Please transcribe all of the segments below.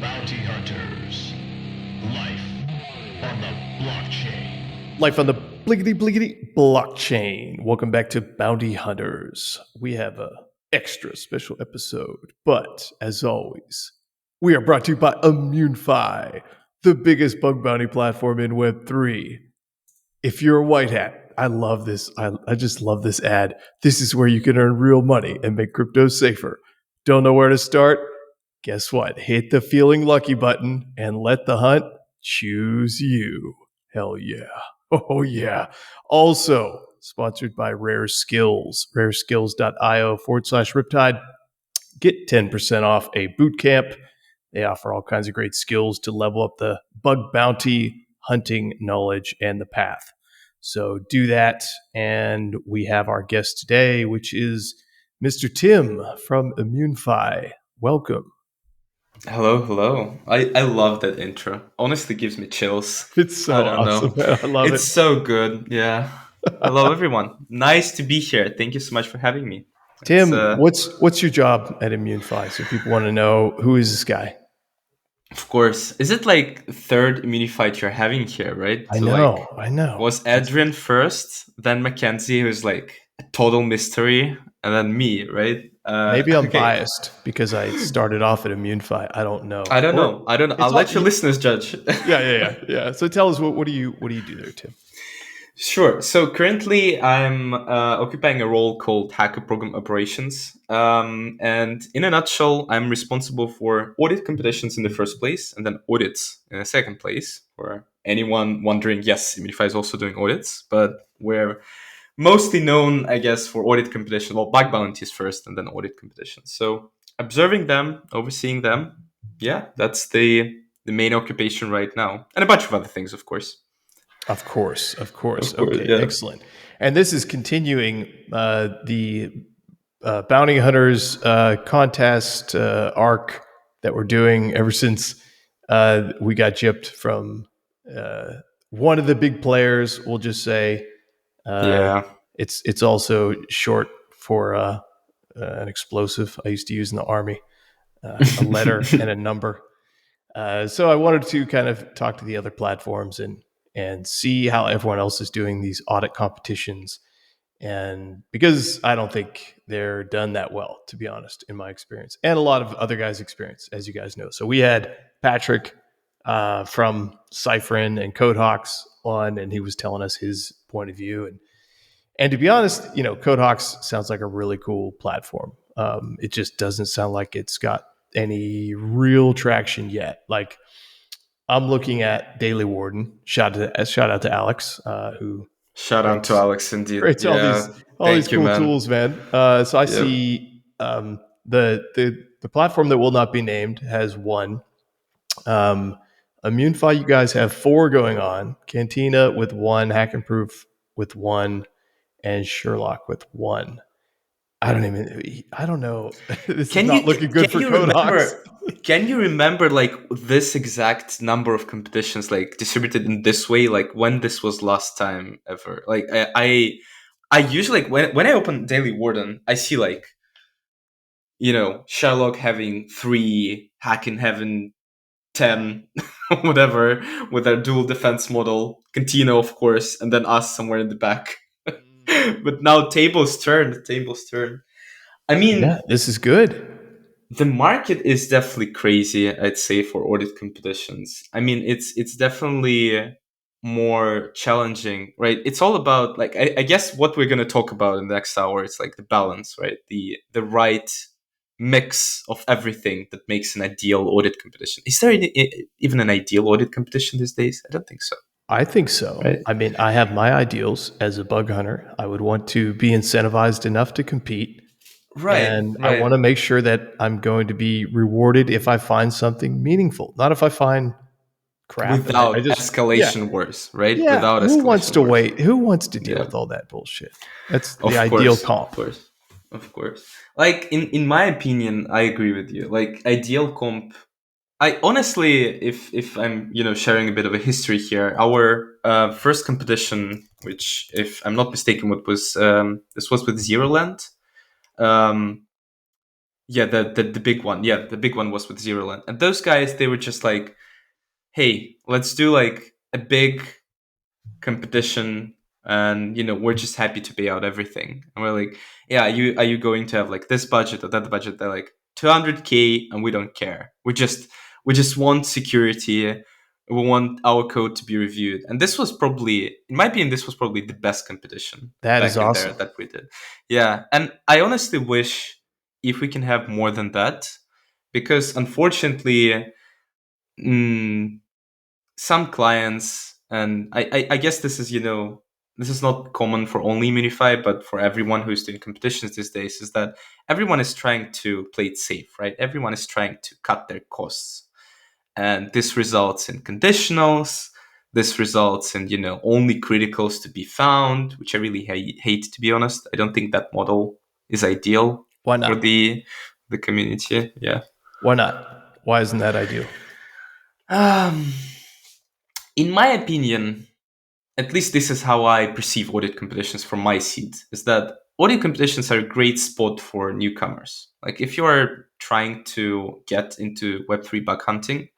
Bounty Hunters. Life on the blockchain. Life on the bliggity blockchain. Welcome back to Bounty Hunters. We have a extra special episode, but as always, we are brought to you by Immunefi, the biggest bug bounty platform in Web3. If you're a white hat, I love this. I just love this ad. This is where you can earn real money and make crypto safer. Don't know where to start? Guess what? Hit the feeling lucky button and let the hunt choose you. Hell yeah. Oh yeah. Also sponsored by Rare Skills, rareskills.io/riptide. Get 10% off a boot camp. They offer all kinds of great skills to level up the bug bounty, hunting knowledge, and the path. So do that. And we have our guest today, which is Mr. Tim from Immunefi. Welcome. Hello. I love that intro. Honestly, gives me chills. It's so I don't awesome, know. man. I love It's it. so good. Yeah. Hello, everyone. Nice to be here. Thank you so much for having me. Tim, It's, what's your job at Immunefi? So people want to know, who is this guy? of course, is it like third Immunefight you're having here, right? I So, know. was Adrian first, then Mackenzie, who's like a total mystery, and then me, right? Maybe I'm Okay. biased because I started off at Immunefi. I don't know. I don't know. I'll let your listeners judge. Yeah. So tell us, what do you do there, Tim? Sure. So currently, I'm occupying a role called Hacker Program Operations. And in a nutshell, I'm responsible for audit competitions in the first place, and then audits in the second place. For anyone wondering, yes, Immunefi is also doing audits, but we're mostly known, I guess, for audit competition. Well, bug bounties first, and then audit competitions. So observing them, overseeing them, yeah, that's the main occupation right now, and a bunch of other things, of course. Of course. Okay, Yeah. excellent. And this is continuing the Bounty Hunters contest arc that we're doing ever since we got gypped from one of the big players. We'll just say Yeah. it's also short for an explosive I used to use in the Army, a letter and a number. So I wanted to kind of talk to the other platforms and see how everyone else is doing these audit competitions. And because I don't think they're done that well, to be honest, in my experience, and a lot of other guys' experience, as you guys know. So we had Patrick from Cypherin and Codehawks on, and he was telling us his point of view. And to be honest, Codehawks sounds like a really cool platform. It just doesn't sound like it's got any real traction yet. Like, I'm looking at Daily Warden. Shout out to Alex, who Shout out to Alex, indeed. creates all these Thank you, cool man. tools, man. So I see the platform that will not be named has one. Immunefi, you guys have 4 going on. Cantina with 1, Hack and Proof with 1, and Sherlock with 1. I don't know. This is not looking good for Codehawks. Can you remember like this exact number of competitions like distributed in this way? Like when this was last time ever? Like I usually like when I open Daily Warden, I see like Sherlock having 3, Hack in Heaven 10, whatever, with their dual defense model, Cantina of course, and then us somewhere in the back. But now tables turn. I mean, Yeah, this is good. the market is definitely crazy, I'd say, for audit competitions. I mean, it's definitely more challenging, right? It's all about like I guess what we're gonna talk about in the next hour is like the balance, right? The right mix of everything that makes an ideal audit competition. Is there even an ideal audit competition these days? I don't think so. I think so. Right. I mean, I have my ideals as a bug hunter. I would want to be incentivized enough to compete. And I want to make sure that I'm going to be rewarded if I find something meaningful, not if I find crap. Without I just escalation worse, right? Yeah. Without Who escalation wants to worse. wait? Who wants to deal Yeah. with all that bullshit? That's Of the ideal course, comp. Of course. Like in my opinion, I agree with you. Like ideal comp, I honestly, if I'm sharing a bit of a history here, our first competition, which if I'm not mistaken, what was this was with Zeroland. Yeah, the big one. Yeah, the big one was with Zero Land. And those guys, they were just like, hey, let's do like a big competition, and we're just happy to pay out everything. And we're like, yeah, are you going to have like this budget or that budget? They're like 200K, and we don't care. We just want security. We want our code to be reviewed. And this was probably, in my opinion, this was probably the best competition That is back in there awesome. that we did. Yeah, and I honestly wish if we can have more than that, because unfortunately, mm, some clients, and I guess this is, this is not common for only Immunefi, but for everyone who's doing competitions these days, is that everyone is trying to play it safe, right? Everyone is trying to cut their costs. And this results in conditionals. This results in, only criticals to be found, which I really hate, to be honest. I don't think that model is ideal Why for not? the community. Yeah. Why not? Why isn't that ideal? Um, in my opinion, at least this is how I perceive audit competitions from my seat, is that audit competitions are a great spot for newcomers. Like if you are trying to get into Web3 bug hunting,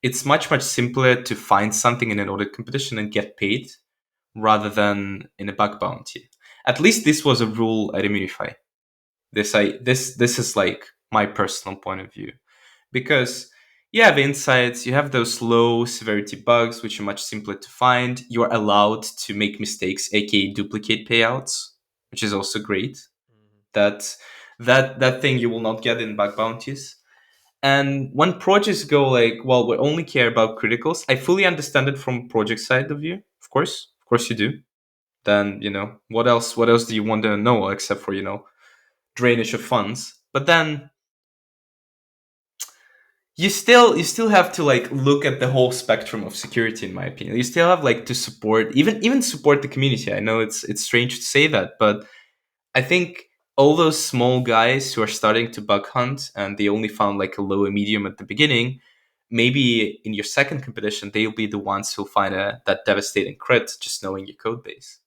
it's much, much simpler to find something in an audit competition and get paid rather than in a bug bounty. At least this was a rule at Immunefi. This is like my personal point of view. Because you have insights, you have those low severity bugs, which are much simpler to find. You're allowed to make mistakes, aka duplicate payouts, which is also great. That thing you will not get in bug bounties. And when projects go like, well, we only care about criticals, I fully understand it from project side of view. Of course you do. Then, what else do you want to know except for, drainage of funds? But then you still have to like look at the whole spectrum of security, in my opinion. You still have like to support, even support the community. I know it's strange to say that, but I think all those small guys who are starting to bug hunt and they only found like a low and medium at the beginning, maybe in your second competition they'll be the ones who'll find that devastating crit just knowing your code base.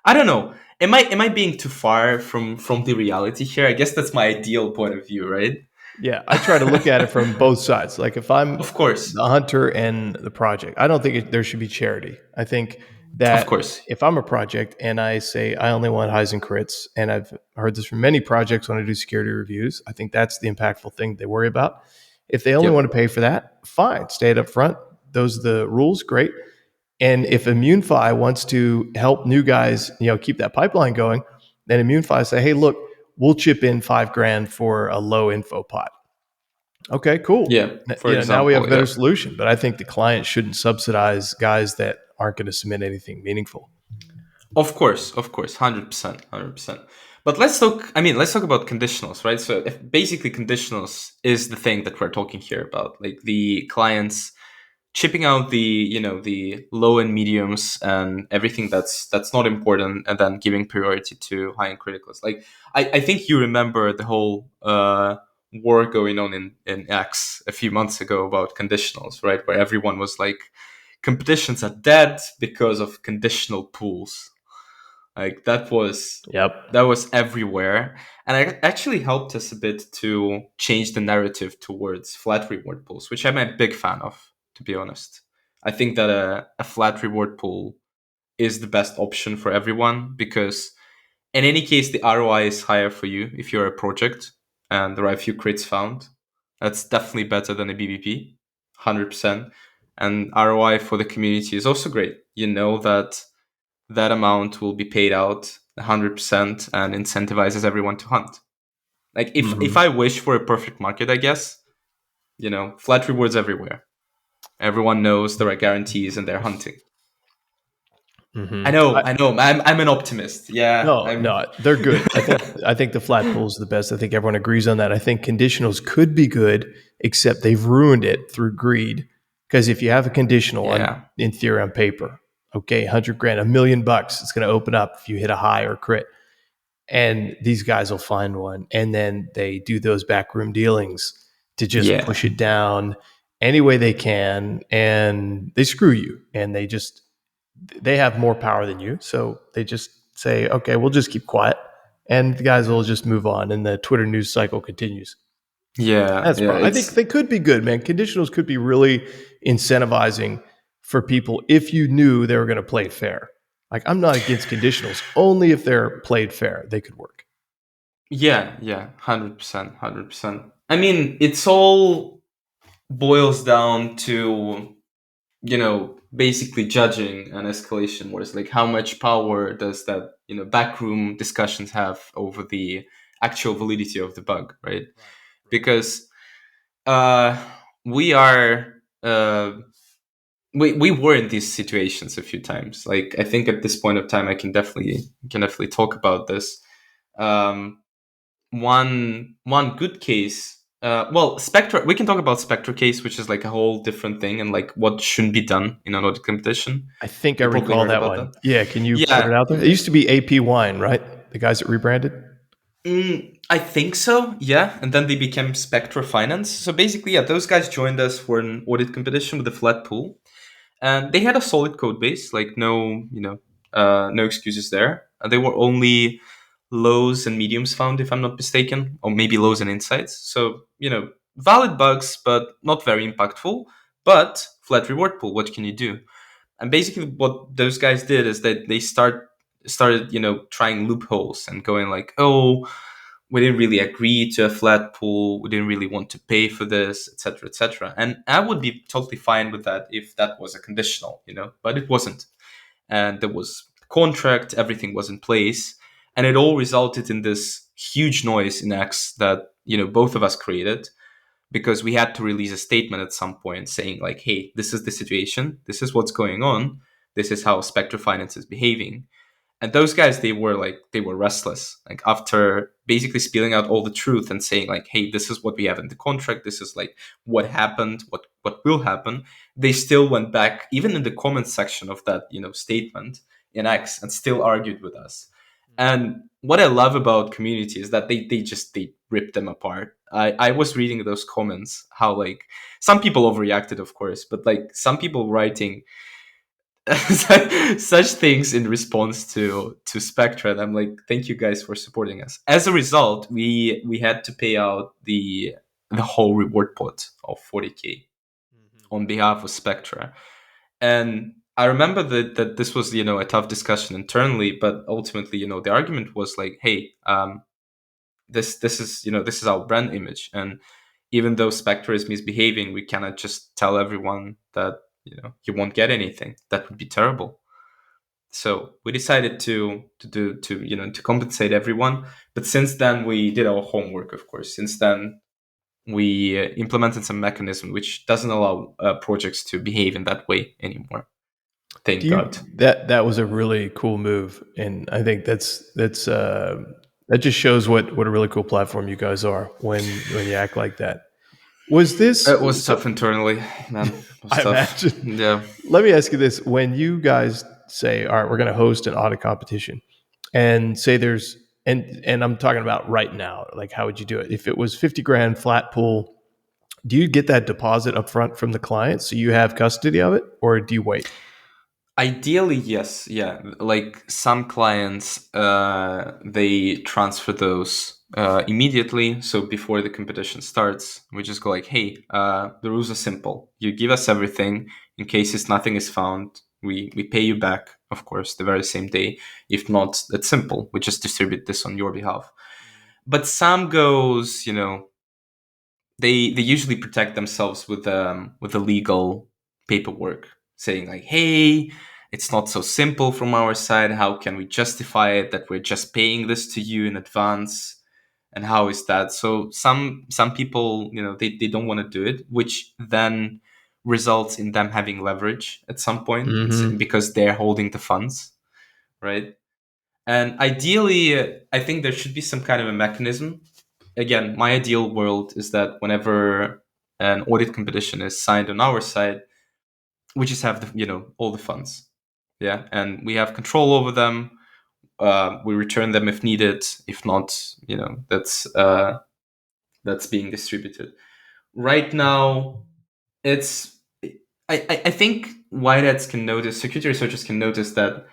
I don't know. Am I being too far from the reality here? I guess that's my ideal point of view, right? Yeah, I try to look at it from both sides. Like if I'm Of course. the hunter and the project, I don't think there should be charity. I think Of that course. if I'm a project and I say I only want highs and crits, and I've heard this from many projects when I do security reviews, I think that's the impactful thing they worry about. If they only Yep. want to pay for that, fine, stay it up front. Those are the rules, great. And if Immunefi wants to help new guys, keep that pipeline going, then Immunefi say, hey, look, we'll chip in $5,000 for a low info pot. Okay, cool. Yeah. For Now we have a example, better yeah. solution. But I think the client shouldn't subsidize guys that aren't going to submit anything meaningful. Of course, 100%, 100%. But let's talk. I mean, let's talk about conditionals, right? So, if basically conditionals is the thing that we're talking here about, like the clients chipping out the low and mediums and everything that's not important, and then giving priority to high and criticals. Like, I think you remember the whole war going on in X a few months ago about conditionals, right? Where everyone was like, competitions are dead because of conditional pools. Like Yep. that was everywhere, and it actually helped us a bit to change the narrative towards flat reward pools, which I'm a big fan of, to be honest. I think that a flat reward pool is the best option for everyone, because in any case the ROI is higher for you if you're a project and there are a few crits found. That's definitely better than a BBP, 100%. And ROI for the community is also great. You know that amount will be paid out 100% and incentivizes everyone to hunt. Like if I wish for a perfect market, I guess, flat rewards everywhere. Everyone knows there are guarantees and they're hunting. I know, I know. I'm an optimist. Yeah, No, they're good. I think the flat pool is the best. I think everyone agrees on that. I think conditionals could be good, except they've ruined it through greed. Because if you have a conditional yeah, in theory on paper, okay, $100,000, $1 million, it's going to open up if you hit a high or crit. And these guys will find one, and then they do those backroom dealings to just yeah, push it down any way they can, and they screw you, and they have more power than you, so they just say, okay, we'll just keep quiet, and the guys will just move on, and the Twitter news cycle continues. Yeah, I think they could be good, man. Conditionals could be really incentivizing for people if you knew they were going to play it fair. Like, I'm not against conditionals, only if they're played fair, they could work. Yeah, 100%, 100%. I mean, it's all boils down to, basically judging an escalation, where it's like, how much power does that, backroom discussions have over the actual validity of the bug, right? Because we are we were in these situations a few times. Like, I think at this point of time, I can definitely talk about this. One good case. Well, Spectra. We can talk about Spectra case, which is like a whole different thing, and like what shouldn't be done in an audit competition. I think I You probably recall heard that about one. that. Yeah, can you Yeah. put it out there? It used to be AP Wine, right? The guys that rebranded. I think so, yeah. And then they became Spectra Finance. So basically, yeah, those guys joined us for an audit competition with a flat pool. And they had a solid code base, like no excuses there. They were only lows and mediums found, if I'm not mistaken, or maybe lows and insights. So, valid bugs, but not very impactful. But flat reward pool, what can you do? And basically, what those guys did is that they started, trying loopholes and going like, oh, we didn't really agree to a flat pool, we didn't really want to pay for this, etc., etc. And I would be totally fine with that if that was a conditional, but it wasn't. And there was contract, everything was in place, and it all resulted in this huge noise in X that, both of us created, because we had to release a statement at some point saying like, hey, this is the situation, this is what's going on, this is how Spectra Finance is behaving. And those guys, they were restless, like, after basically spilling out all the truth and saying like, hey, this is what we have in the contract, this is like what happened, what will happen. They still went back, even in the comments section of that statement in X, and still argued with us. And what I love about community is that they rip them apart. I was reading those comments, how like some people overreacted, of course, but like some people writing such things in response to Spectra. And I'm like, thank you guys for supporting us. As a result, we had to pay out the whole reward pot of 40K on behalf of Spectra. And I remember that this was, a tough discussion internally, but ultimately, the argument was like, hey, this is our brand image, and even though Spectre is misbehaving, we cannot just tell everyone that you won't get anything. That would be terrible. So we decided to compensate everyone. But since then, we did our homework. Of course, since then we implemented some mechanism which doesn't allow projects to behave in that way anymore. Thank God. That was a really cool move, and I think that just shows what a really cool platform you guys are when you act like that. Was this? It was tough internally, man. It was I tough. imagine. Yeah. Let me ask you this: when you guys say, "All right, we're going to host an audit competition," and say there's and I'm talking about right now, like how would you do it? If it was 50 grand flat pool, do you get that deposit up front from the client so you have custody of it, or do you wait? Ideally, yes. Yeah. Like some clients, they transfer those immediately. So before the competition starts, we just go like, hey, the rules are simple. You give us everything. In cases nothing is found, we pay you back, of course, the very same day. If not, that's simple. We just distribute this on your behalf. But some goes, they usually protect themselves with the legal paperwork, saying like, hey, it's not so simple from our side, how can we justify it that we're just paying this to you in advance, and how is that? So some people, they don't want to do it, which then results in them having leverage at some point. It's because they're holding the funds, right? And ideally, I think there should be some kind of a mechanism. Again, my ideal world is that whenever an audit competition is signed on our side, we just have all the funds, yeah, and we have control over them. We return them if needed. If not, that's being distributed. Right now, it's I think white hats can notice, security researchers can notice that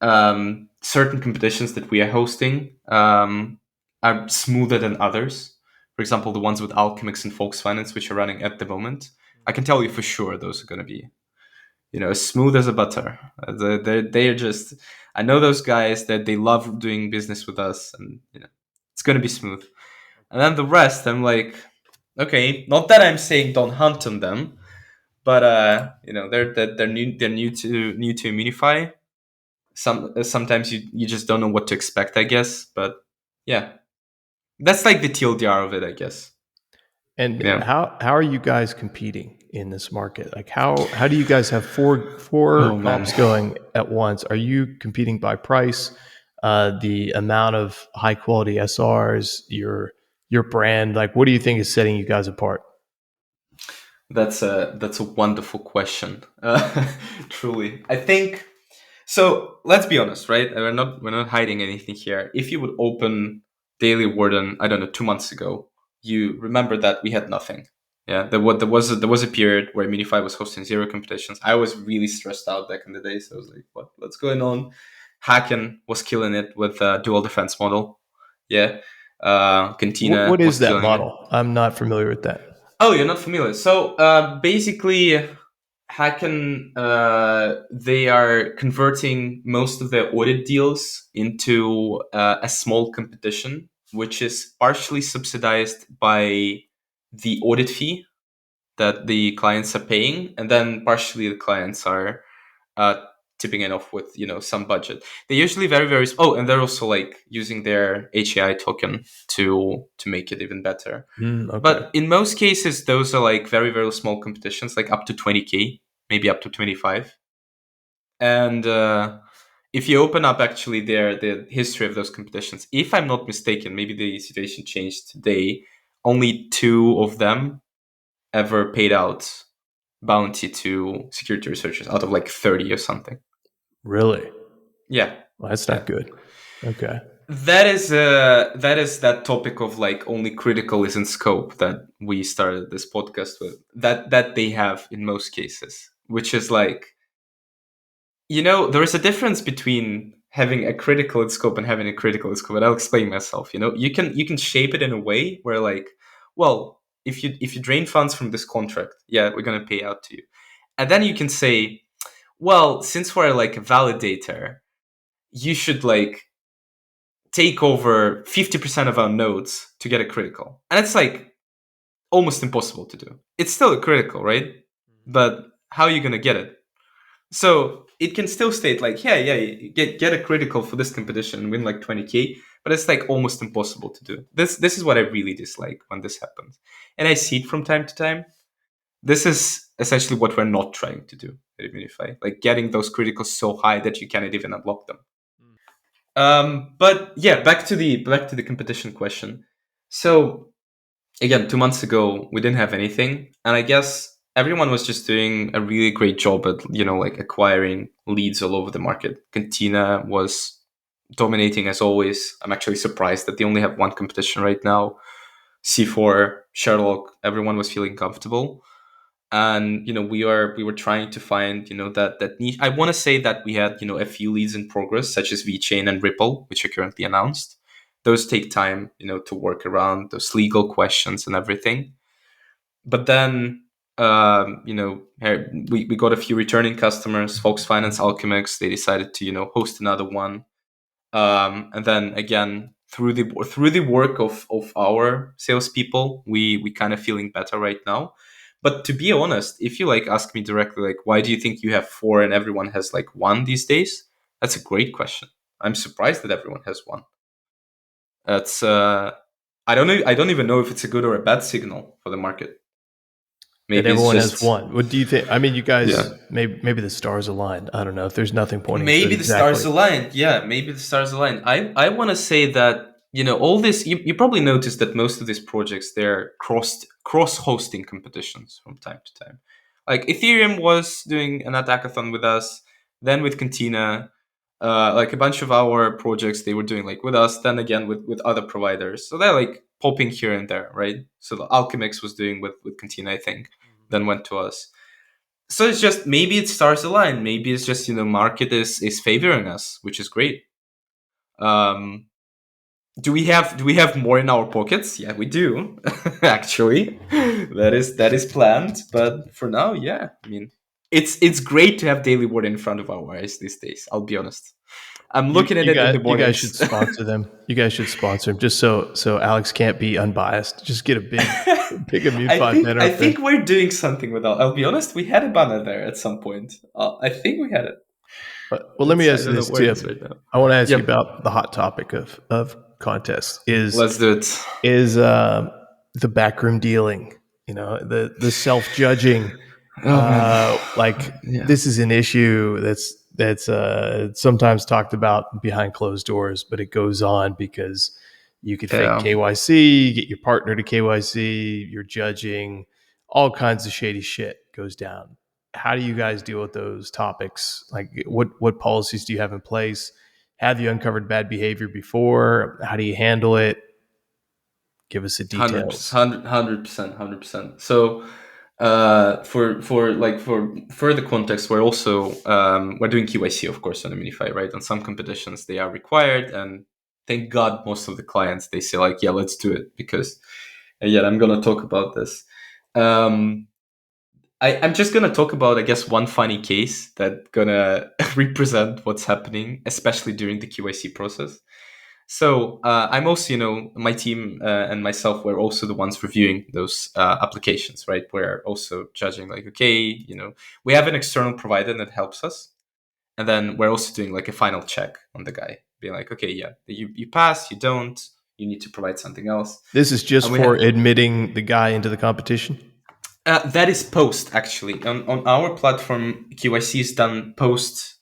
certain competitions that we are hosting are smoother than others. For example, the ones with Alchemix and Volksfinance, which are running at the moment, I can tell you for sure those are going to be, as smooth as a butter. They're just, I know those guys that they love doing business with us, and it's going to be smooth. And then the rest, I'm like, okay, not that I'm saying don't hunt on them, but they're new to Immunefi. Sometimes you just don't know what to expect, I guess. But yeah, that's like the TLDR of it, I guess. And Yeah. how are you guys competing in this market? Like how do you guys have four Oh, man. comps going at once? Are you competing by price, the amount of high quality SRs, your brand? Like what do you think is setting you guys apart? That's a wonderful question. Truly, I think so. Let's be honest, right? We're not hiding anything here. If you would open Daily Warden, I don't know, 2 months ago, you remember that we had nothing. Yeah, there was a period where Immunefi was hosting zero competitions. I was really stressed out back in the day, so I was like, what's going on? Hacken was killing it with a dual defense model. Yeah, Cantina What is was that killing it. model? I'm not familiar with that. Oh, you're not familiar. So basically, Hacken, they are converting most of their audit deals into a small competition, which is partially subsidized by the audit fee that the clients are paying, and then partially the clients are uh, tipping it off with some budget. They're usually very very. And they're also like using their HAI token to make it even better. Okay. But in most cases, those are like very, very small competitions, like up to 20K, maybe up to 25. And if you open up actually the history of those competitions, if I'm not mistaken, maybe the situation changed today, only 2 of them ever paid out bounty to security researchers out of like 30 or something. Really? Yeah. Well, that's Yeah. not good. Okay. That is that topic of like only critical is in scope that we started this podcast with. That they have in most cases, which is like, there is a difference between having a critical in scope and having a critical in scope. And I'll explain myself. You can shape it in a way where like, well, if you drain funds from this contract, yeah, we're gonna pay out to you, and then you can say, well, since we're like a validator, you should like take over 50% of our nodes to get a critical. And it's like almost impossible to do. It's still a critical, right? But how are you going to get it? So it can still state like, yeah, you get a critical for this competition and win like 20K, but it's like almost impossible to do. This is what I really dislike when this happens. And I see it from time to time. This is essentially what we're not trying to do at Immunefi, like getting those criticals so high that you cannot even unlock them. But yeah, back to the competition question. So again, 2 months ago, we didn't have anything, and I guess everyone was just doing a really great job at like acquiring leads all over the market. Cantina was dominating as always. I'm actually surprised that they only have one competition right now. C4, Sherlock, everyone was feeling comfortable. And we were trying to find that niche. I want to say that we had a few leads in progress, such as VChain and Ripple, which are currently announced. Those take time to work around those legal questions and everything. But then we got a few returning customers. Volksfinance, Alchemix, they decided to host another one. And then again, through the work of our salespeople, we kind of feeling better right now. But to be honest, if you like ask me directly, like, why do you think you have 4 and everyone has like 1 these days? That's a great question. I'm surprised that everyone has 1. That's I don't know. I don't even know if it's a good or a bad signal for the market. That Maybe it's everyone has just one. What do you think? I mean, you guys, Yeah. maybe the stars aligned. I don't know if there's nothing pointing to it Maybe the stars exactly. aligned. Yeah, maybe the stars aligned. I want to say that all this. You probably noticed that most of these projects, they're cross hosting competitions from time to time. Like Ethereum was doing an attackathon with us, then with Cantina, like a bunch of our projects they were doing like with us, then again with other providers. So they're like popping here and there, right? So the Alchemix was doing with Cantina, I think, then went to us. So it's just, maybe it's stars align. Maybe it's just, market is favoring us, which is great. Do we have more in our pockets? Yeah, we do. Actually, that is planned. But for now, yeah, I mean, it's great to have daily word in front of our eyes these days. I'll be honest. I'm looking at it in the You guys should mornings. sponsor them. You guys should sponsor them, just so Alex can't be unbiased. Just get a big Immunefi banner I up there. think we're doing something with that. I'll be honest. We had a banner there at some point. I think we had it. Well, let me ask I you don't know this where it too. is right now. I want to ask you Yep. about the hot topic of contests. Let's do it. Is the backroom dealing? The self judging. Yeah. This is an issue that's sometimes talked about behind closed doors, but it goes on because you could fake Yeah. KYC, get your partner to KYC, you're judging, all kinds of shady shit goes down. How do you guys deal with those topics? Like, what policies do you have in place? Have you uncovered bad behavior before? How do you handle it? Give us the details. 100%. So, for further context, we're also we're doing KYC, of course, on Immunefi, right? On some competitions, they are required, and thank God, most of the clients, they say like, yeah, let's do it, because yeah, I'm gonna talk about this. I'm just gonna talk about, I guess, one funny case that gonna represent what's happening, especially during the KYC process. So I'm also, my team and myself, we're also the ones reviewing those applications, right? We're also judging, like, okay, we have an external provider that helps us, and then we're also doing like a final check on the guy, being like, okay, yeah, you pass, you don't, you need to provide something else. This is just And we for have, admitting the guy into the competition. that is post, actually. On our platform, KYC is done post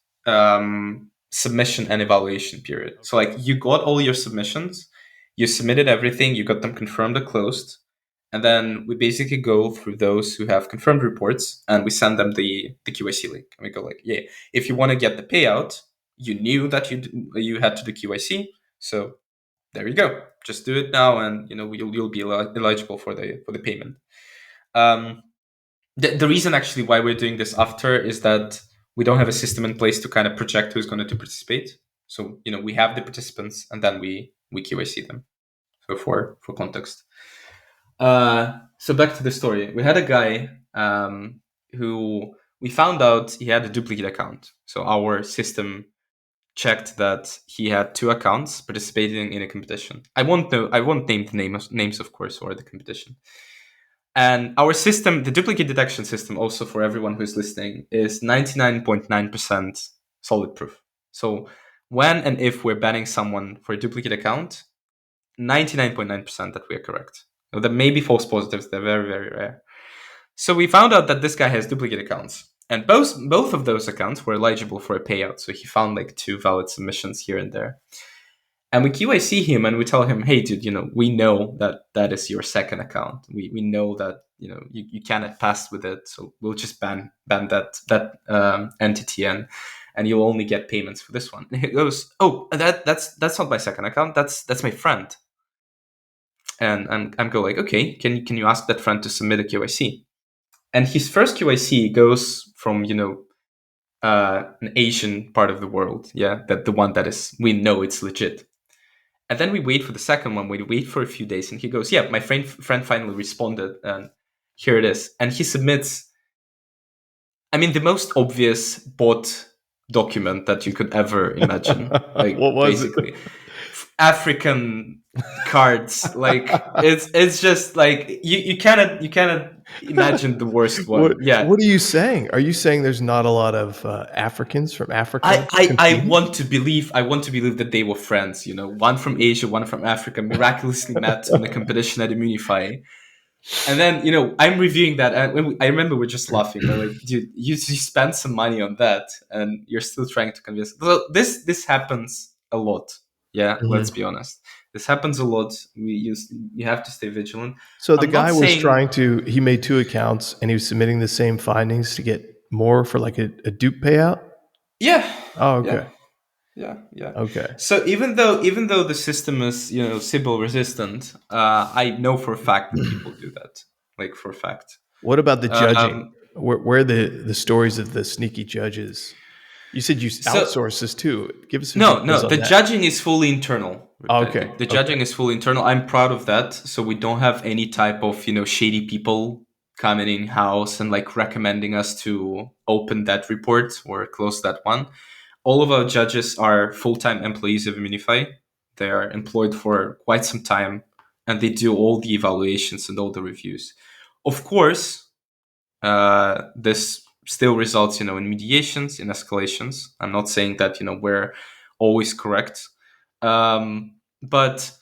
submission and evaluation period. So like, you got all your submissions, you submitted everything, you got them confirmed or closed, and then we basically go through those who have confirmed reports, and we send them the KYC link, and we go like, yeah, if you want to get the payout, you knew that you had to do KYC, so there you go, just do it now, and you'll be eligible for the payment. The reason actually why we're doing this after is that we don't have a system in place to kind of project who's going to participate. So we have the participants, and then we KYC them. So for context, so back to the story. We had a guy who we found out he had a duplicate account. So our system checked that he had two accounts participating in a competition. I won't name the names, of course, or the competition. And our system, the duplicate detection system, also for everyone who's listening, is 99.9% solid proof. So when and if we're banning someone for a duplicate account, 99.9% that we are correct. Now, there may be false positives, they're very, very rare. So we found out that this guy has duplicate accounts. And both of those accounts were eligible for a payout. So he found like two valid submissions here and there. And we KYC him and we tell him, hey, dude, we know that is your second account. We know that, you cannot pass with it. So we'll just ban that entity, and you'll only get payments for this one. And he goes, oh, that's not my second account. That's my friend. And I'm go like, okay, can you ask that friend to submit a KYC? And his first KYC goes from, an Asian part of the world. Yeah. That the one that is, we know it's legit. And then we wait for the second one. We wait for a few days, and he goes, yeah, my friend finally responded, and here it is. And he submits, I mean, the most obvious bot document that you could ever imagine. Like, what was basically, it? African cards. Like, it's just like, you cannot imagine the worst one. Yeah. What are you saying? Are you saying there's not a lot of Africans from Africa I competing? want to believe that they were friends, one from Asia, one from Africa, miraculously met in a competition at Immunefi. And then, I'm reviewing that, and I remember we're just laughing. We're like, dude, you spent some money on that, and you're still trying to convince. So this happens a lot. Yeah, let's be honest. This happens a lot. You have to stay vigilant. So the I'm not guy was saying- he made two accounts and he was submitting the same findings to get more for like a dupe payout? Yeah. Oh, okay. Yeah. Okay. So even though the system is Sybil resistant, I know for a fact that people do that. Like, for a fact. What about the judging? Where are the stories of the sneaky judges? You said you outsource this too. Give us some details No. on The that. judging is fully internal. Okay. The judging is fully internal. I'm proud of that. So we don't have any type of shady people coming in house and like recommending us to open that report or close that one. All of our judges are full-time employees of Immunefi. They are employed for quite some time, and they do all the evaluations and all the reviews. Of course, this still results, in mediations, in escalations. I'm not saying that we're always correct, but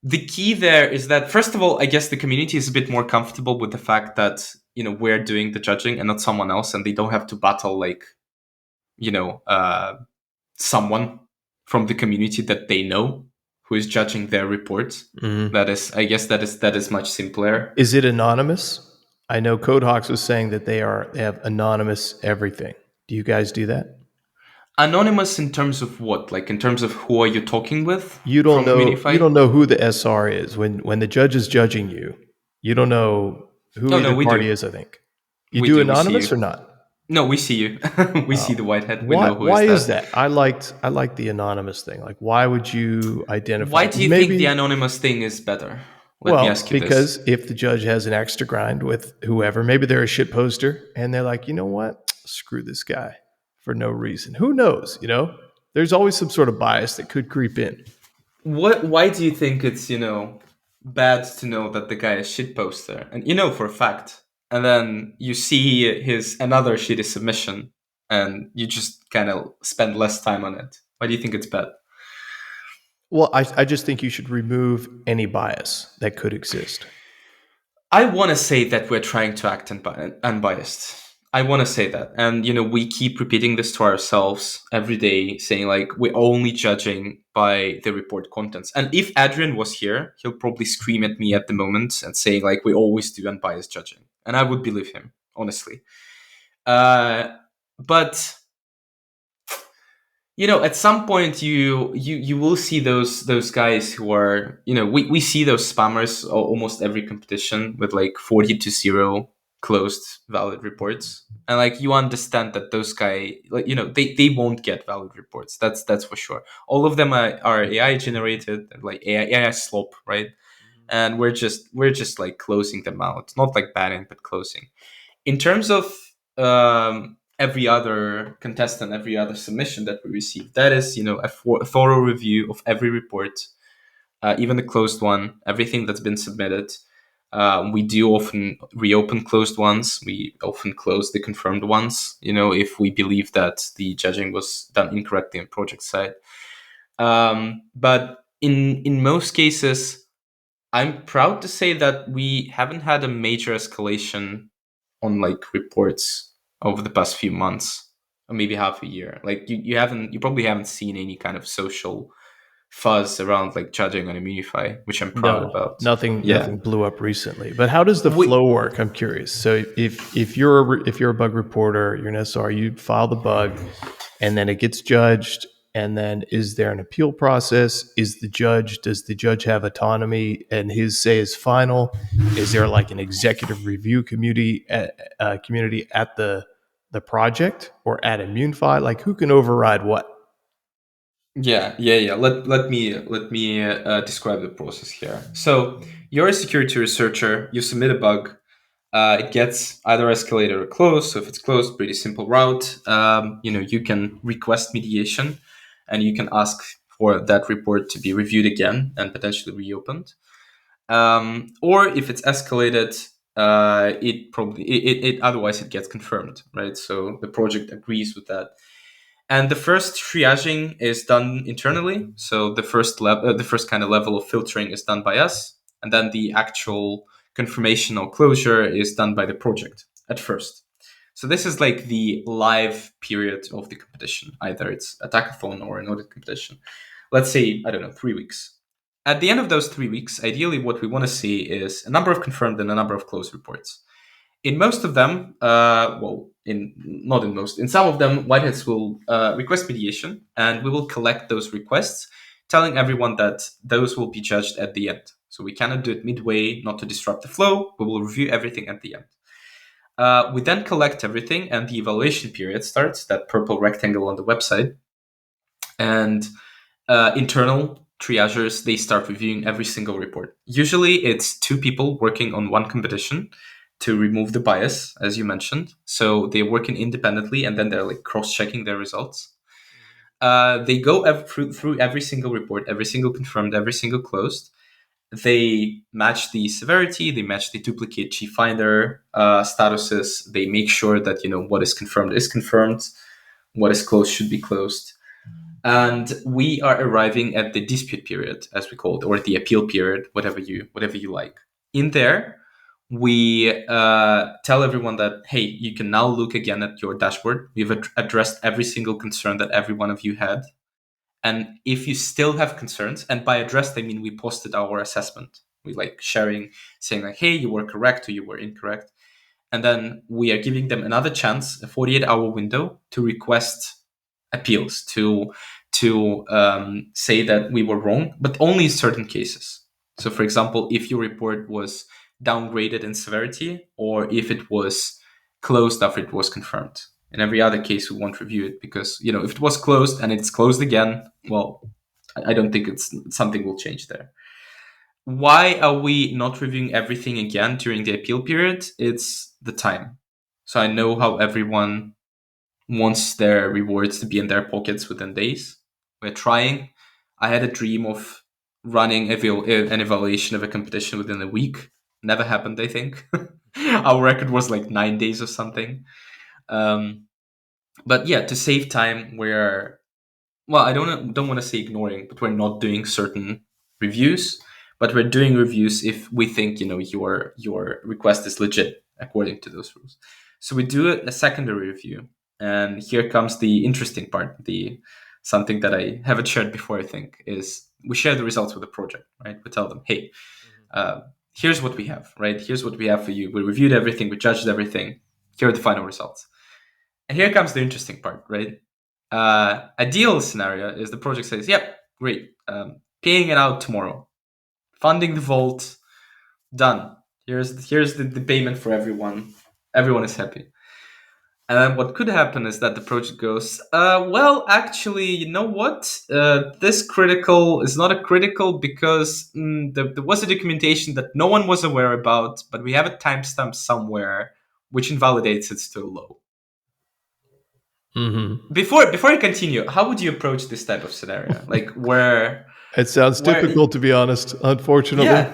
the key there is that, first of all, I guess the community is a bit more comfortable with the fact that we're doing the judging and not someone else, and they don't have to battle like someone from the community that they know who is judging their report. That is, I guess, that is much simpler. Is it anonymous? I know Codehawks was saying that they have anonymous everything. Do you guys do that? Anonymous in terms of what? Like in terms of who are you talking with? You don't from know. Immunefi? You don't know who the SR is when the judge is judging you. You don't know who either we party do. is. I think you We do do, we see anonymous you. or not. No, we see you. We see the whitehead. We Why? know who Why is is that. that? I like the anonymous thing. Like, why would you identify? Why do you think the anonymous thing is better? Let me ask you because this. if the judge has an axe to grind with whoever, maybe they're a shit poster, and they're like, you know what? Screw this guy for no reason. Who knows? There's always some sort of bias that could creep in. Why do you think it's bad to know that the guy is shit poster, and for a fact, and then you see his another shitty submission, and you just kind of spend less time on it? Why do you think it's bad? Well, I just think you should remove any bias that could exist. I want to say that we're trying to act unbiased. I want to say that. And, we keep repeating this to ourselves every day, saying, like, we're only judging by the report contents. And if Adrian was here, he'll probably scream at me at the moment and saying, like, we always do unbiased judging. And I would believe him, honestly. But at some point you will see those guys who are we see those spammers almost every competition with like 40-0 closed valid reports, and like you understand that those guys, like they won't get valid reports. That's for sure. All of them are AI generated, like AI slop, right? And we're just like closing them out, not like banning but closing. In terms of every other contestant, every other submission that we receive, that is, a thorough review of every report, even the closed one, everything that's been submitted. We do often reopen closed ones. We often close the confirmed ones, if we believe that the judging was done incorrectly on project side. But in most cases, I'm proud to say that we haven't had a major escalation on like reports over the past few months, or maybe half a year. Like you probably haven't seen any kind of social fuzz around like judging on Immunefi, which I'm proud about. Nothing blew up recently. But how does the We- flow work? I'm curious. So if you're a bug reporter, you're an SR, you file the bug, and then it gets judged. And then is there an appeal process? Does the judge have autonomy and his say is final? Is there like an executive review community at the project or at Immunefi? Like who can override what? Yeah. Let me describe the process here. So you're a security researcher. You submit a bug. It gets either escalated or closed. So if it's closed, pretty simple route. You can request mediation, and you can ask for that report to be reviewed again and potentially reopened. Or if it's escalated, it otherwise it gets confirmed, right? So the project agrees with that. And the first triaging is done internally. So the first kind of level of filtering is done by us, and then the actual confirmation or closure is done by the project at first. So this is like the live period of the competition. Either it's a hackathon or an audit competition. Let's say, I don't know, 3 weeks. At the end of those 3 weeks, ideally what we want to see is a number of confirmed and a number of closed reports. In most of them, in some of them, whiteheads will request mediation, and we will collect those requests, telling everyone that those will be judged at the end. So we cannot do it midway, not to disrupt the flow. We will review everything at the end. We then collect everything, and the evaluation period starts, that purple rectangle on the website. And internal triagers, they start reviewing every single report. Usually it's 2 people working on one competition to remove the bias, as you mentioned. So they're working independently, and then they're like cross-checking their results. They go through every single report, every single confirmed, every single closed. They match the severity, they match the duplicate gfinder statuses. They make sure that what is confirmed, what is closed should be closed. And we are arriving at the dispute period, as we call it, or the appeal period, whatever you like. In there, we tell everyone that, hey, you can now look again at your dashboard. We've addressed every single concern that every one of you had. And if you still have concerns, and by addressed, I mean we posted our assessment. We like sharing, saying like, hey, you were correct or you were incorrect. And then we are giving them another chance, a 48-hour window, to request appeals, to say that we were wrong, but only in certain cases. So, for example, if your report was downgraded in severity, or if it was closed after it was confirmed. In every other case, we won't review it because, if it was closed and it's closed again, well, I don't think something will change there. Why are we not reviewing everything again during the appeal period? It's the time. So I know how everyone wants their rewards to be in their pockets within days. We're trying. I had a dream of running an evaluation of a competition within a week. Never happened, I think. Our record was like 9 days or something. But yeah, to save time, I don't want to say ignoring, but we're not doing certain reviews. But we're doing reviews if we think your request is legit according to those rules. So we do a secondary review, and here comes the interesting part. Something that I haven't shared before, I think, is we share the results with the project. Right? We tell them, hey, here's what we have. Right? Here's what we have for you. We reviewed everything. We judged everything. Here are the final results. And here comes the interesting part. Right? Ideal scenario is the project says, yep, great, paying it out tomorrow, funding the vault, done. Here's the payment for everyone. Everyone is happy. And then what could happen is that the project goes, well, actually, you know what? This critical is not a critical because there was a documentation that no one was aware about, but we have a timestamp somewhere which invalidates it's too low. Mm-hmm. Before I continue, how would you approach this type of scenario? Like where It sounds typical, to be honest. Unfortunately,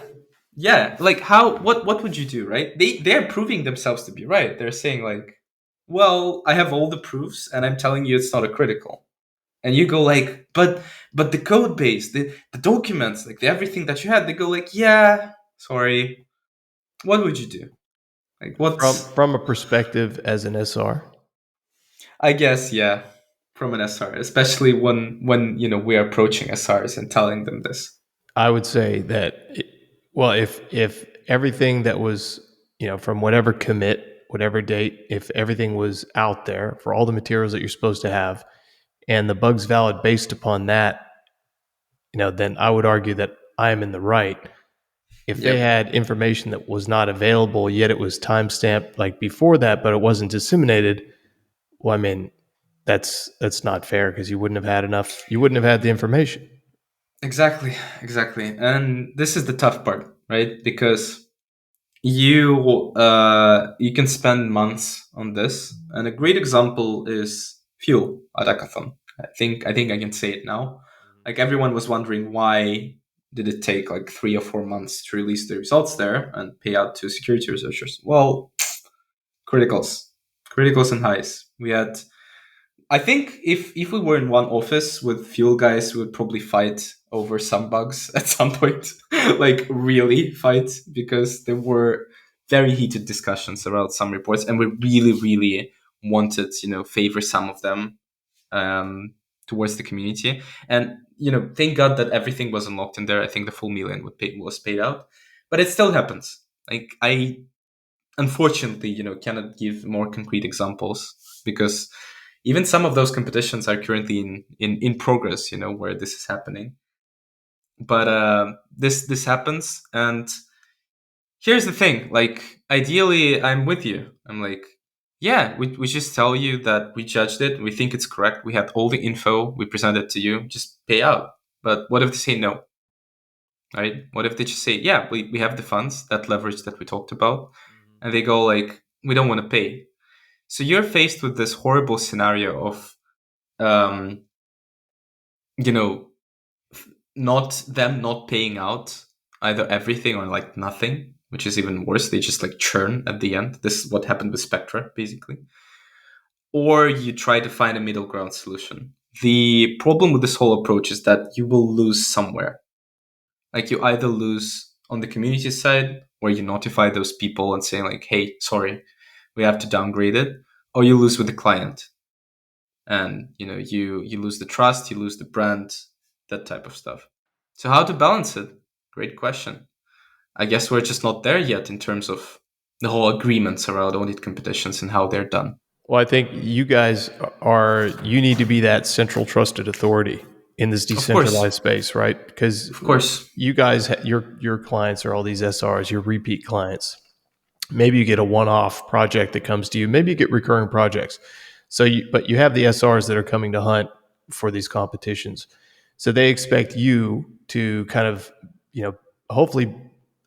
yeah. Like what would you do, right? They're proving themselves to be right. They're saying like, well, I have all the proofs, and I'm telling you it's not a critical. And you go like, but the code base, the documents, like everything that you had, they go like, yeah, sorry. What would you do? Like what's from a perspective as an SR. I guess, yeah, from an SR, especially when we are approaching SRs and telling them this. I would say that, if everything that was, from whatever commit, whatever date, if everything was out there for all the materials that you're supposed to have, and the bug's valid based upon that, then I would argue that I am in the right. If they had information that was not available, yet it was timestamped like before that, but it wasn't disseminated, well, I mean, that's not fair because you wouldn't have had enough. You wouldn't have had the information. Exactly. And this is the tough part, right? Because you can spend months on this. And a great example is Fuel at Hackathon. I think I can say it now. Like everyone was wondering why did it take like 3 or 4 months to release the results there and pay out to security researchers? Well, criticals and highs. We had, I think if we were in one office with Fuel guys, we would probably fight over some bugs at some point, like really fight, because there were very heated discussions around some reports, and we really, really wanted, favor some of them towards the community. And thank God that everything was unlocked in there. I think the full million was paid out, but it still happens. Like I unfortunately, cannot give more concrete examples because even some of those competitions are currently in progress, where this is happening. But this happens, and here's the thing, like, ideally I'm with you. I'm like, yeah, we just tell you that we judged it, we think it's correct, we had all the info, we presented it to you, just pay out. But what if they say no? Right? What if they just say, yeah, we have the funds, that leverage that we talked about, and they go like, we don't want to pay. So you're faced with this horrible scenario of, um, you know, not paying out either everything or like nothing, which is even worse. They just like churn at the end. This is what happened with Spectra, basically. Or you try to find a middle ground solution. The problem with this whole approach is that you will lose somewhere. Like, you either lose on the community side, where you notify those people and say like, hey, sorry, we have to downgrade it, or you lose with the client. And you lose the trust, you lose the brand, that type of stuff. So how to balance it? Great question. I guess we're just not there yet in terms of the whole agreements around audit competitions and how they're done. Well, I think you guys you need to be that central trusted authority in this Of course. decentralized space, right? Because Of course. you guys, your clients are all these SRs, your repeat clients. Maybe you get a one-off project that comes to you. Maybe you get recurring projects. But you have the SRs that are coming to hunt for these competitions. So they expect you to kind of, hopefully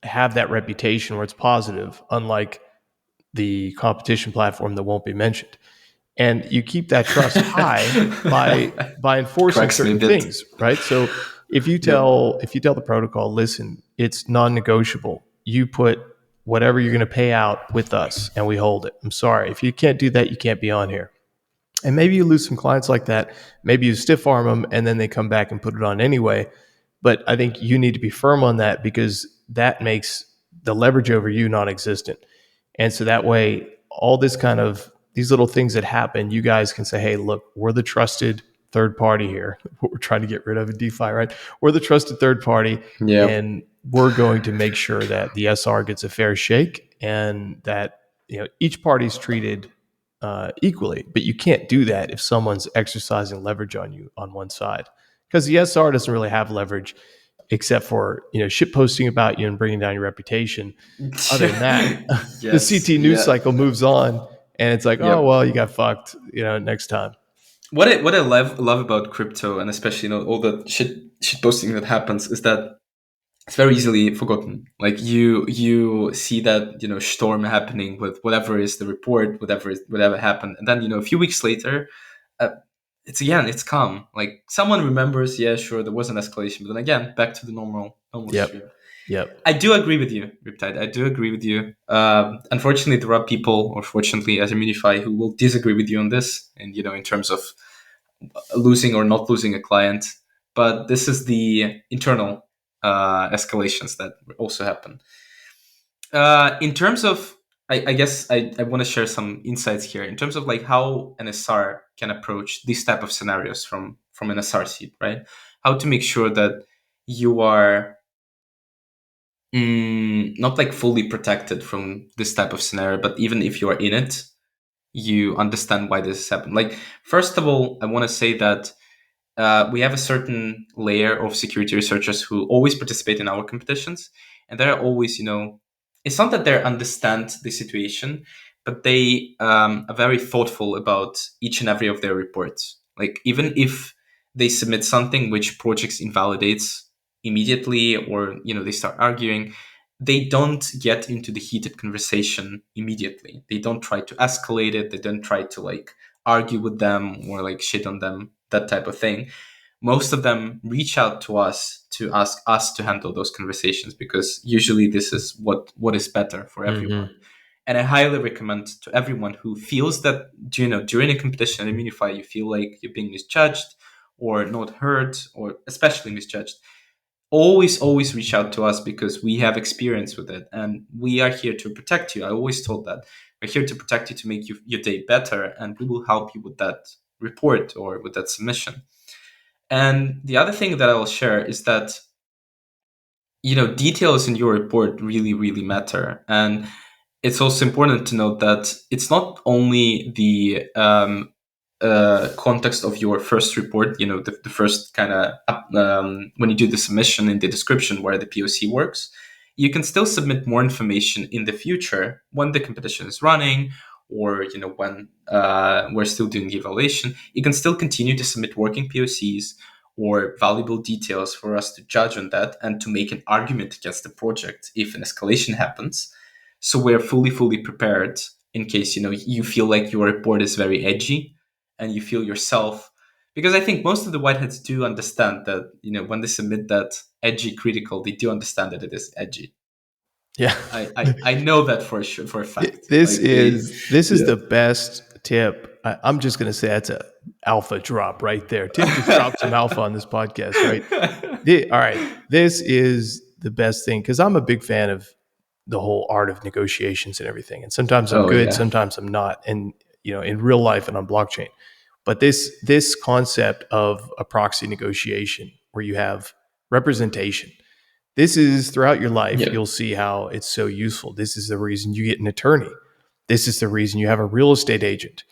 have that reputation where it's positive, unlike the competition platform that won't be mentioned. And you keep that trust high by enforcing Cracks me a certain bit. things, right? So if you tell the protocol, listen, it's non-negotiable. You put whatever you're going to pay out with us, and we hold it. I'm sorry, if you can't do that, you can't be on here. And maybe you lose some clients like that. Maybe you stiff arm them, and then they come back and put it on anyway. But I think you need to be firm on that, because that makes the leverage over you non-existent. And so that way, all these little things that happen, you guys can say, hey, look, we're the trusted third party here. What we're trying to get rid of in DeFi, right? We're the trusted third party, Yeah. and we're going to make sure that the SR gets a fair shake, and that each party's treated equally. But you can't do that if someone's exercising leverage on you on one side, because the SR doesn't really have leverage except for shit posting about you and bringing down your reputation. Other than that, the CT news cycle moves on, and it's like, oh well, you got fucked. Next time. What I love about crypto, and especially all the shit posting that happens, is that it's very easily forgotten. Like, you see that storm happening with whatever is the report, whatever happened, and then a few weeks later, it's calm. Like, someone remembers, yeah, sure, there was an escalation, but then again, back to the normal stream. Yep. I do agree with you, Riptide. I do agree with you. Unfortunately, there are people, or fortunately, as Immunefi, who will disagree with you on this, and in terms of losing or not losing a client. But this is the internal escalations that also happen. In terms of, I guess I want to share some insights here in terms of like how an SR can approach these type of scenarios from an SR seat, right? How to make sure that you are not like fully protected from this type of scenario, but even if you are in it, you understand why this has happened. Like, first of all, I want to say that we have a certain layer of security researchers who always participate in our competitions, and they're always, it's not that they understand the situation, but they are very thoughtful about each and every of their reports. Like, even if they submit something which projects invalidates immediately, or they start arguing, they don't get into the heated conversation immediately. They don't try to escalate it. They don't try to like argue with them or like shit on them, that type of thing. Most of them reach out to us to ask us to handle those conversations, because usually this is what is better for everyone. Mm-hmm. And I highly recommend to everyone who feels that during a competition at Immunefi you feel like you're being misjudged or not heard, or especially misjudged, always reach out to us, because we have experience with it and we are here to protect you. I always told that we're here to protect you, to make your day better, and we will help you with that report or with that submission. And the other thing that I will share is that details in your report really matter. And it's also important to note that it's not only the context of your first report, the first kind of when you do the submission in the description where the POC works. you can still submit more information in the future when the competition is running, or when we're still doing the evaluation. You can still continue to submit working POCs or valuable details for us to judge on that and to make an argument against the project if an escalation happens. So we're fully prepared in case you feel like your report is very edgy and you feel yourself, because I think most of the whiteheads do understand that when they submit that edgy critical, they do understand that it is edgy. Yeah. I know that for sure, for a fact. This is yeah. the best tip. I'm just going to say that's a alpha drop right there. Tim just dropped some alpha on this podcast, right? All right. This is the best thing, because I'm a big fan of the whole art of negotiations and everything. And sometimes I'm good, sometimes I'm not. And, in real life and on blockchain. But this concept of a proxy negotiation where you have representation, this is throughout your life, you'll see how it's so useful. This is the reason you get an attorney. This is the reason you have a real estate agent.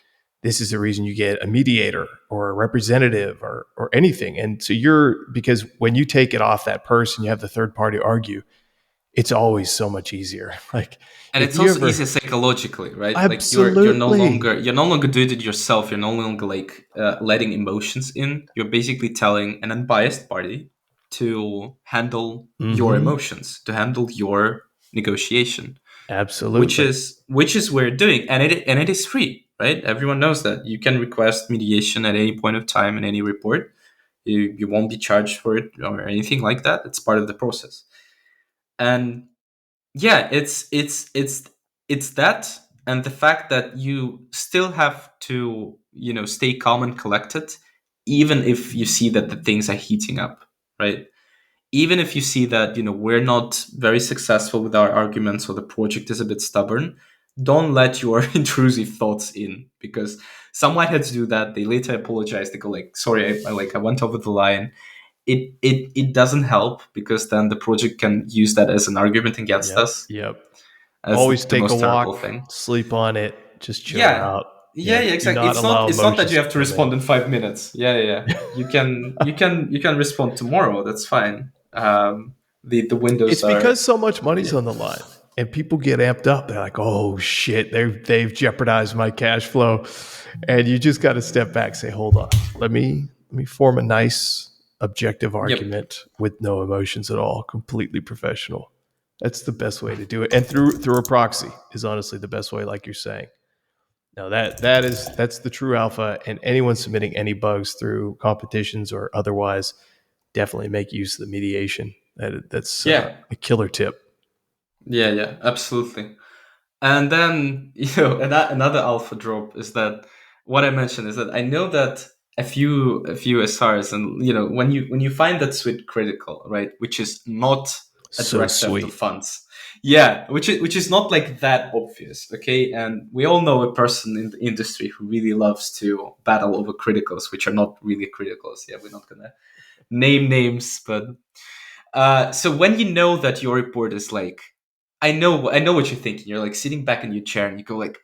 This is the reason you get a mediator or a representative or anything. And so because when you take it off that person, you have the third party argue, it's always so much easier. And it's also easier psychologically, right? Absolutely. Like you're no longer doing it yourself. You're no longer letting emotions in. You're basically telling an unbiased party to handle your emotions, to handle your negotiation. Absolutely. Which is we're doing, and it is free, right? Everyone knows that you can request mediation at any point of time in any report. You won't be charged for it or anything like that. It's part of the process. And yeah, it's that, and the fact that you still have to stay calm and collected, even if you see that the things are heating up, right? Even if you see that we're not very successful with our arguments or the project is a bit stubborn, don't let your intrusive thoughts in, because some whiteheads do that. They later apologize. They go like, sorry, I went over the line. It doesn't help, because then the project can use that as an argument against us. Yep. That's always the take most a terrible walk, thing. sleep on it, just chill Yeah. out. Yeah, exactly. It's not that you have to respond in 5 minutes. Yeah. You can respond tomorrow. That's fine. The windows. It's because so much money's on the line, and people get amped up. They're like, "Oh shit, they've jeopardized my cash flow," and you just got to step back, say, "Hold on, let me form a nice, objective argument with no emotions at all, completely professional." That's the best way to do it, and through a proxy is honestly the best way, like you're saying. No, that's the true alpha, and anyone submitting any bugs through competitions or otherwise, definitely make use of the mediation. That's a killer tip. Yeah, absolutely. And then another alpha drop is that what I mentioned is that I know that a few SRs, and when you find that sweet critical, right, which is not a direct theft of funds. Yeah, which is not like that obvious, okay? And we all know a person in the industry who really loves to battle over criticals, which are not really criticals. Yeah, we're not gonna name names, but so when you know that your report is like, I know what you're thinking. You're like sitting back in your chair and you go like,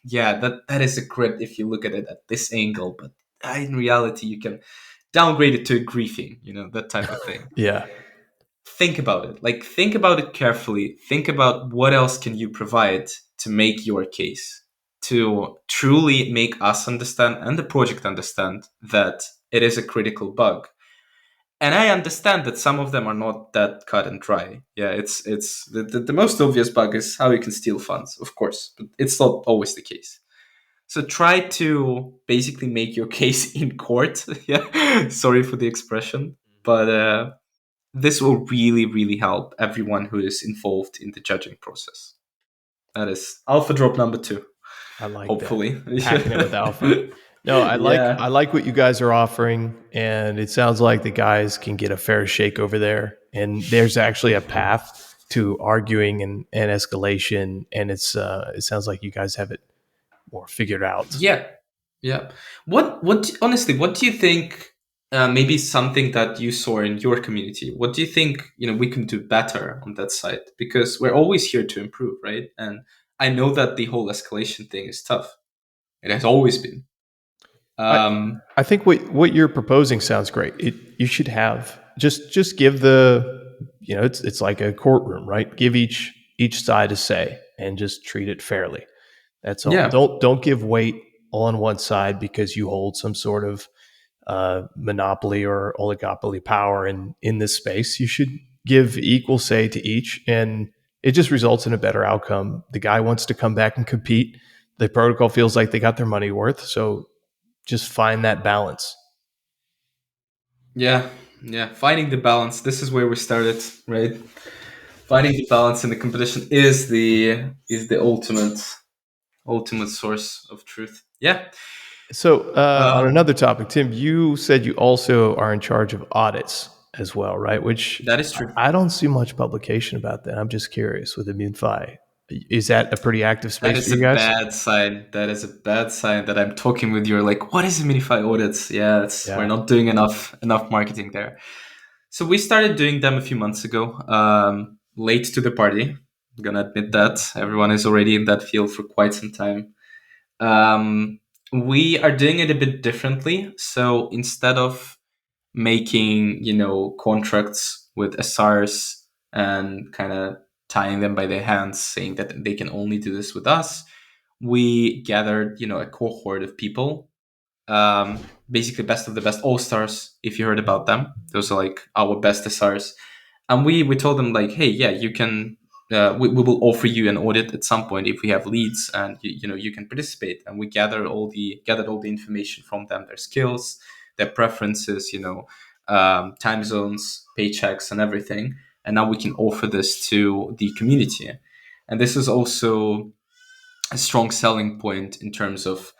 yeah, that is a crit if you look at it at this angle, but in reality you can downgrade it to a griefing, that type of thing. Yeah. Think about it. Like, think about it carefully. Think about what else can you provide to make your case, to truly make us understand and the project understand that it is a critical bug. And I understand that some of them are not that cut and dry. Yeah, it's the most obvious bug is how you can steal funds, of course, but it's not always the case. So try to basically make your case in court. Yeah, sorry for the expression, but this will really help everyone who is involved in the judging process. That is alpha drop number 2. I like hopefully that. Hacking it with alpha. No, I like what you guys are offering, and it sounds like the guys can get a fair shake over there. And there's actually a path to arguing and escalation, and it sounds like you guys have it more figured out. Yeah. What honestly, what do you think? Maybe something that you saw in your community. What do you think? We can do better on that side, because we're always here to improve, right? And I know that the whole escalation thing is tough. It has always been. I think what you're proposing sounds great. You should have just give the it's like a courtroom, right? Give each side a say and just treat it fairly. That's all. Yeah. Don't give weight on one side because you hold some sort of monopoly or oligopoly power in this space. You should give equal say to each, and it just results in a better outcome. The guy wants to come back and compete. The protocol feels like they got their money worth. So just find that balance. Yeah, finding the balance. This is where we started, right? Finding the balance in the competition is the ultimate source of truth. Yeah. So on another topic, Tim, you said you also are in charge of audits as well, right? Which That is true. I don't see much publication about that. I'm just curious with Immunefi. Is that a pretty active That space is for a you guys? bad sign. That is a bad sign that I'm talking with you. Like, what is Immunefi Audits? Yeah, we're not doing enough marketing there. So we started doing them a few months ago. Late to the party. I'm gonna admit that. Everyone is already in that field for quite some time. We are doing it a bit differently. So instead of making, contracts with SRs and kind of tying them by their hands, saying that they can only do this with us, we gathered, a cohort of people, basically best of the best all stars. If you heard about them, those are like our best SRs, and we told them like, hey, yeah, you can. We will offer you an audit at some point if we have leads, and you can participate. And we gathered all the information from them, their skills, their preferences, time zones, paychecks, and everything. And now we can offer this to the community. And this is also a strong selling point in terms of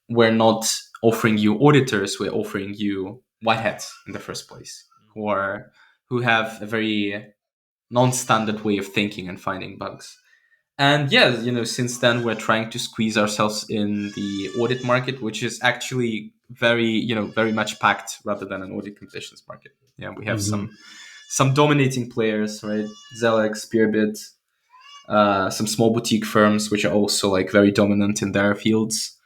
we're not offering you auditors, we're offering you white hats in the first place, who have a very non-standard way of thinking and finding bugs. And yeah, since then we're trying to squeeze ourselves in the audit market, which is actually very much packed rather than an audit competitions market. Yeah, we have some dominating players, right? Zelex, Peerbit, some small boutique firms which are also like very dominant in their fields,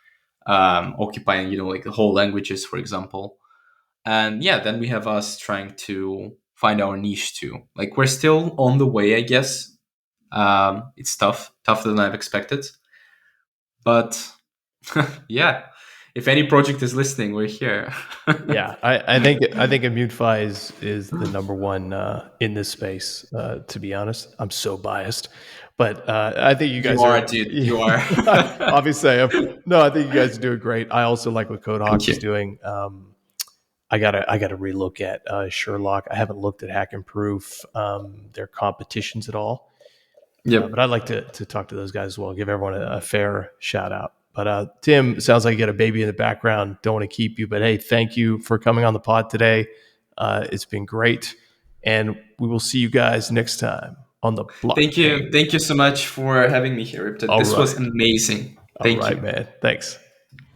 occupying like the whole languages, for example. And yeah, then we have us trying to find our niche too. Like we're still on the way, I guess. It's tougher than I've expected, but yeah, if any project is listening, we're here. Yeah, I think Immunefi is the number one in this space. To be honest, I'm so biased, but I think you guys You are, dude. You are. obviously, I am. No, I think you guys are doing great. I also like what CodeHawk is doing. I gotta relook at Sherlock. I haven't looked at Hack and Proof, their competitions at all. Yep. But I'd like to talk to those guys as well. Give everyone a fair shout out. But Tim, sounds like you got a baby in the background. Don't want to keep you, but hey, thank you for coming on the pod today. It's been great, and we will see you guys next time on the blockchain. Thank you so much for having me here, Riptide. This was amazing. Thank you, man. Thanks.